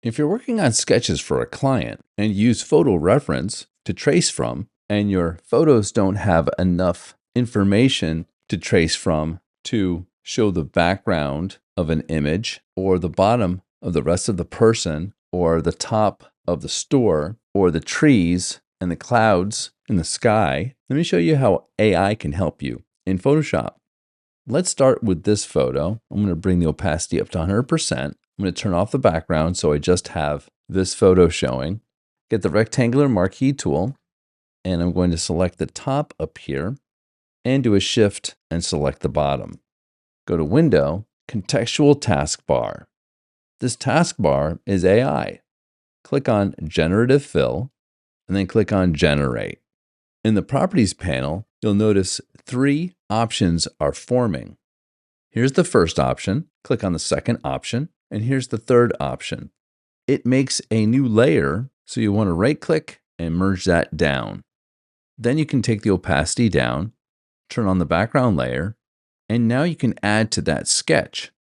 If you're working on sketches for a client and use photo reference to trace from, and your photos don't have enough information to trace from to show the background of an image or the bottom of the rest of the person or the top of the store or the trees and the clouds in the sky, let me show you how AI can help you in Photoshop. Let's start with this photo. I'm going to bring the opacity up to 100%. I'm going to turn off the background so I just have this photo showing. Get the rectangular marquee tool, and I'm going to select the top up here and do a shift and select the bottom. Go to Window, Contextual Taskbar. This taskbar is AI. Click on Generative Fill, and then click on Generate. In the Properties panel, you'll notice 3 options are forming. Here's the first option. Click on the second option, and here's the third option. It makes a new layer, so you want to right-click and merge that down. Then you can take the opacity down, turn on the background layer, and now you can add to that sketch.